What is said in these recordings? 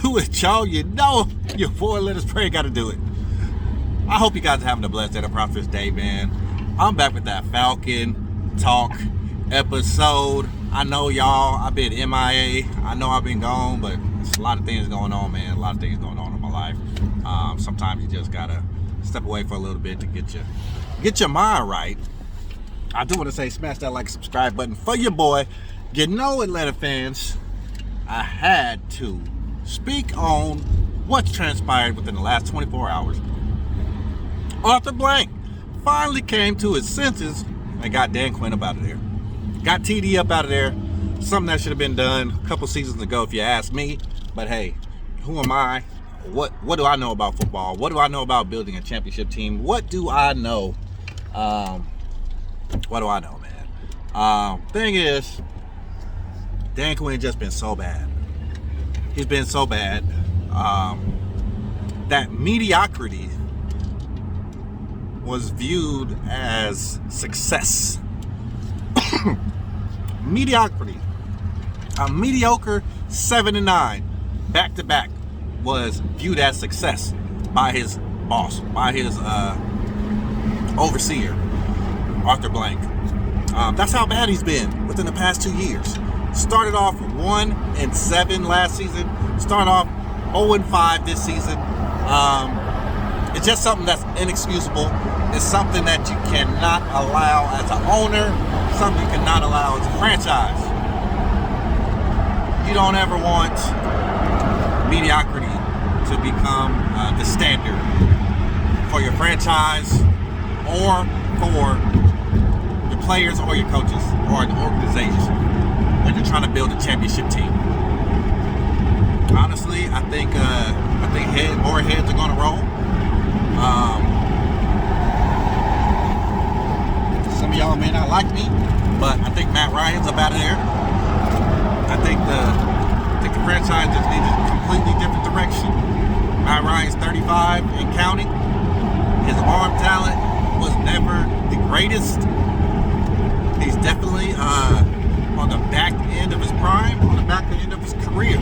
do it, y'all. You know your 4 letters pray gotta do it. I hope you guys are having a blessed and a prosperous day, man. I'm back with that Falcon talk episode. I know y'all, I've been MIA. I know I've been gone, but there's a lot of things going on, man. A lot of things going on in my life. Sometimes you just gotta step away for a little bit to get your mind right. I do want to say smash that like, subscribe button for your boy. You know, Atlanta fans, I had to speak on what's transpired within the last 24 hours. Arthur Blank finally came to his senses and got Dan Quinn up out of there. Got TD up out of there. Something that should have been done a couple seasons ago, if you ask me. But hey, who am I? What do I know about football? What do I know about building a championship team? What do I know? What do I know, man? Thing is, Dan Quinn just been so bad. He's been so bad. That mediocrity was viewed as success. Mediocrity. A mediocre 7-9 back-to-back was viewed as success by his boss, by his overseer, Arthur Blank. That's how bad he's been within the past 2 years. Started off 1-7 last season. Started off 0-5 this season. It's just something that's inexcusable. It's something that you cannot allow as an owner. Something you cannot allow as a franchise. You don't ever want mediocrity to become the standard for your franchise or for your players or your coaches or the organization when you're trying to build a championship team. Honestly, I think more heads are going to roll. Some of y'all may not like me, but I think Matt Ryan's up out of there. I think the franchise just needs a completely different direction. Matt Ryan's 35 and counting. His arm talent was never the greatest. He's definitely on the back end of his prime, on the back end of his career.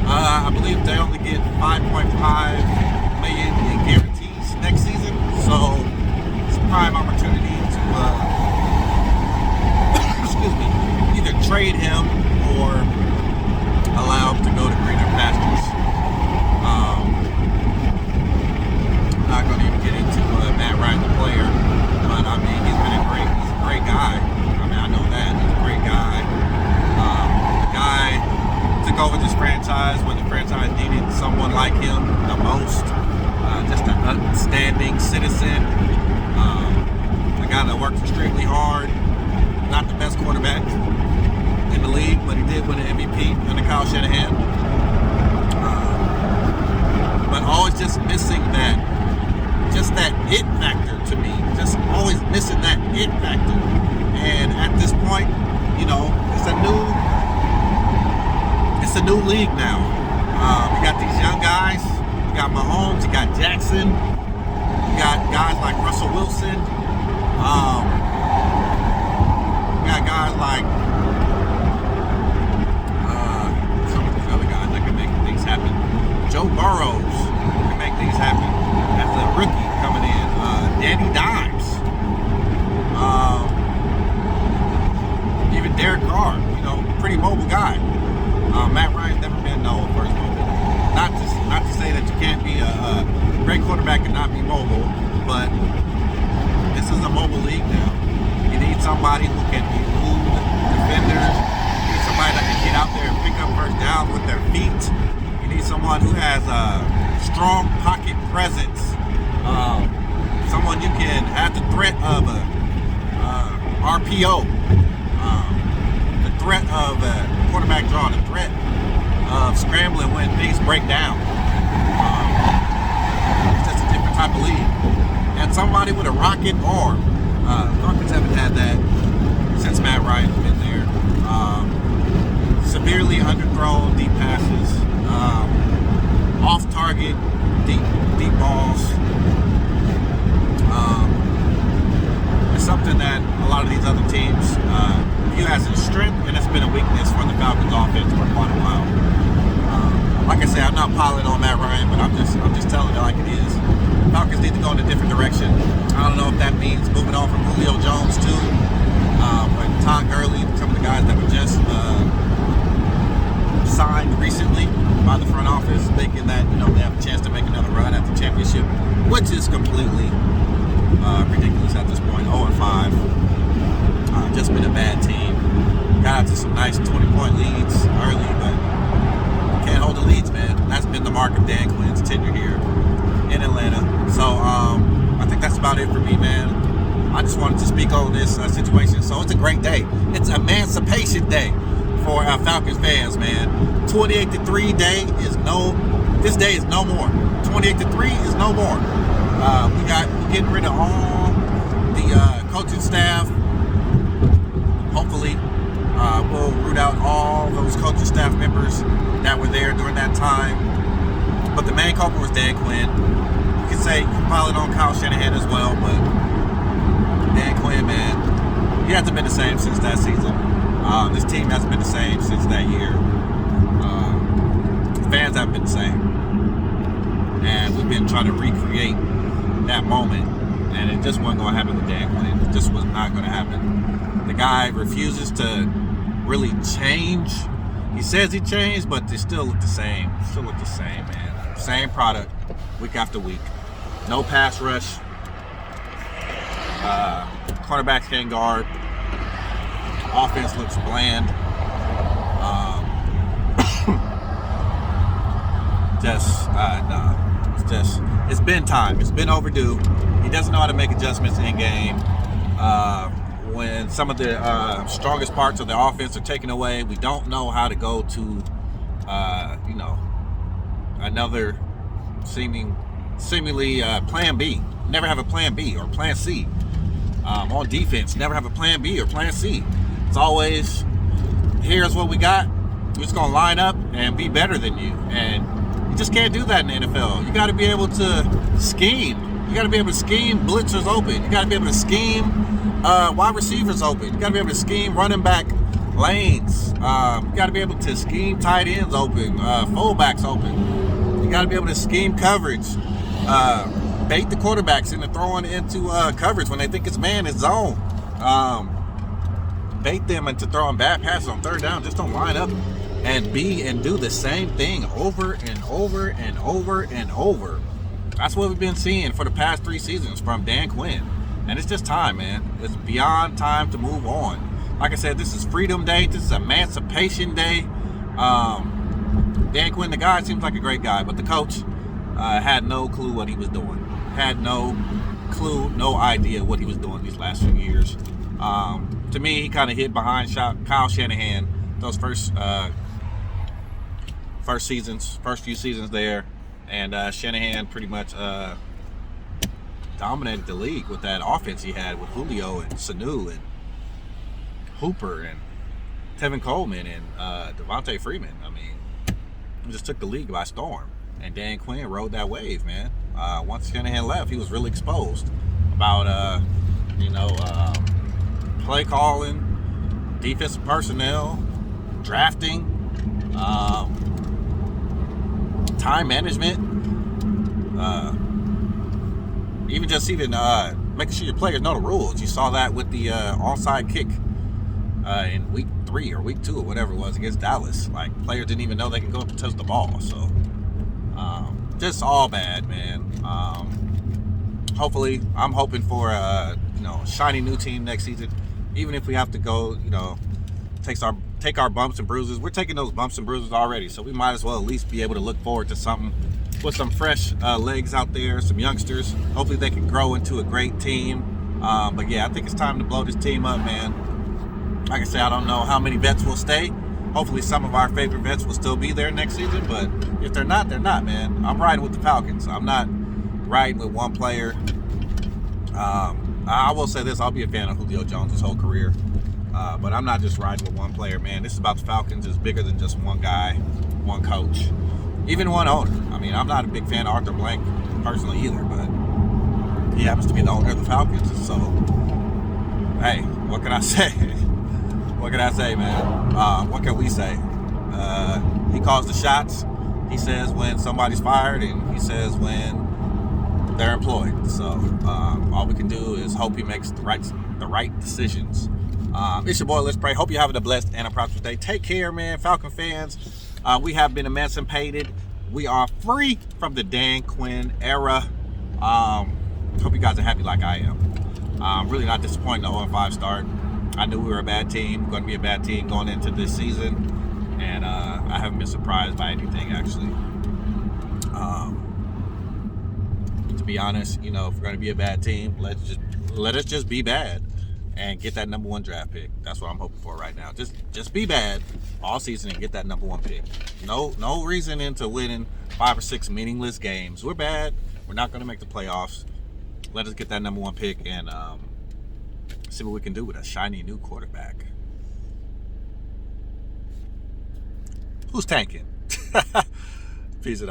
I believe they only get $5.5 million in guarantees next season, so it's a prime opportunity to excuse me, either trade him or allow him to go to greener pastures. I'm not going to even get into Matt Ryan, the player, but I mean he's a great guy. I mean, I know that he's a great guy. The guy took over this franchise when the franchise needed someone like him the most. Just an outstanding citizen. A guy that works extremely hard. Not the best quarterback in the league, but he did win an MVP under Kyle Shanahan. But always just missing that it factor to me. Just always missing that it factor. And at this point, you know, it's a new league now. We got these young guys. You got Mahomes. You got Jackson. You got guys like Russell Wilson. You got guys like some of these other guys that can make things happen. Joe Burrows can make things happen. That's a rookie coming in. Danny Dimes. Even Derek Carr. You know, pretty mobile guy. Matt Ryan's never been known for his mobile. Not to say that you can't be a great quarterback and not be mobile, but this is a mobile league now. You need somebody who can elude defenders. You need somebody that can get out there and pick up first down with their feet. You need someone who has a strong pocket presence. Someone you can have the threat of a RPO. The threat of a quarterback draw. The threat of scrambling when things break down. It's just a different type of league. And somebody with a rocket arm. Falcons haven't had that since Matt Ryan's been there. Severely underthrown deep passes, off target deep balls. It's something that a lot of these other teams view as a strength, and it's been a weakness for the Falcons offense for quite a while. not piling on Matt Ryan, but I'm just telling it like it is. Falcons need to go in a different direction. I don't know if that means moving on from Julio Jones too, but Todd Gurley, some of the guys that were just signed recently by the front office, thinking that they have a chance to make another run at the championship, which is completely ridiculous at this point. 0-5, just been a bad team. Got out to some nice 20-point leads early, but can't hold the leads, man. That's been the mark of Dan Quinn's tenure here in Atlanta. So I think that's about it for me, man. I just wanted to speak on this situation. So it's a great day. It's Emancipation Day for Falcons fans, man. 28-3 day is this day is no more. 28-3 is no more. We're getting rid of all the coaching staff. Hopefully, we'll root out all those coaching staff members that were there during that time. But the main culprit was Dan Quinn. You can say, pile it on Kyle Shanahan as well, but Dan Quinn, man, he hasn't been the same since that season. This team hasn't been the same since that year. Fans haven't been the same. And we've been trying to recreate that moment, and it just wasn't going to happen with Dan Quinn. It just was not going to happen. The guy refuses to really change. He says he changed, but they still look the same. Still look the same, man. Same product, week after week. No pass rush. Cornerbacks can't guard. Offense looks bland. It's been time. It's been overdue. He doesn't know how to make adjustments in game. When some of the strongest parts of the offense are taken away, we don't know how to go to, another seemingly plan B. Never have a plan B or plan C. On defense, never have a plan B or plan C. It's always, here's what we got. We're just going to line up and be better than you. And you just can't do that in the NFL. You got to be able to scheme. You got to be able to scheme blitzers open. You got to be able to scheme wide receivers open. You got to be able to scheme running back lanes. You got to be able to scheme tight ends open, fullbacks open. You got to be able to scheme coverage. Bait the quarterbacks into throwing into coverage when they think it's man, it's zone. Bait them into throwing bad passes on third down. Just don't line up and do the same thing over and over and over and over. That's what we've been seeing for the past 3 seasons from Dan Quinn. And it's just time, man. It's beyond time to move on. Like I said, this is Freedom Day. This is Emancipation Day. Dan Quinn, the guy, seems like a great guy, but the coach had no clue what he was doing. Had no clue, no idea what he was doing these last few years. To me, he kind of hid behind Kyle Shanahan those first few seasons there. And Shanahan pretty much dominated the league with that offense he had with Julio and Sanu and Hooper and Tevin Coleman and Devontae Freeman. I mean, he just took the league by storm. And Dan Quinn rode that wave, man. Once Shanahan left, he was really exposed about, play calling, defensive personnel, drafting, time management, even making sure your players know the rules. You saw that with the onside kick in week 3 or week 2 or whatever it was against Dallas. Like, players didn't even know they could go up and touch the ball. So just all bad, man. Hopefully, I'm hoping for a shiny new team next season. Even if we have to go, take our bumps and bruises. We're taking those bumps and bruises already, so we might as well at least be able to look forward to something with some fresh legs out there, some youngsters. Hopefully they can grow into a great team. But yeah, I think it's time to blow this team up, man. Like I said, I don't know how many vets will stay. Hopefully some of our favorite vets will still be there next season, but if they're not, they're not, man. I'm riding with the Falcons. I'm not riding with one player. I will say this, I'll be a fan of Julio Jones his whole career. But I'm not just riding with one player, man. This is about the Falcons. It's bigger than just one guy, one coach, even one owner. I mean, I'm not a big fan of Arthur Blank personally either, but he happens to be the owner of the Falcons. So, hey, what can I say? What can I say, man? What can we say? He calls the shots. He says when somebody's fired, and he says when they're employed. So all we can do is hope he makes the right decisions. It's your boy, Let's Pray. Hope you're having a blessed and a prosperous day. Take care, man. Falcon fans, we have been emancipated. We are free from the Dan Quinn era. Hope you guys are happy like I am. Really not disappointed in the 0-5 start. I knew we were a bad team, going to be a bad team going into this season, and I haven't been surprised by anything, actually. To be honest, you know, if we're going to be a bad team, let us just be bad and get that #1 draft pick. That's what I'm hoping for right now. Just be bad all season and get that #1 pick. No reason into winning 5 or 6 meaningless games. We're bad. We're not going to make the playoffs. Let us get that #1 pick and see what we can do with a shiny new quarterback. Who's tanking? Peace out.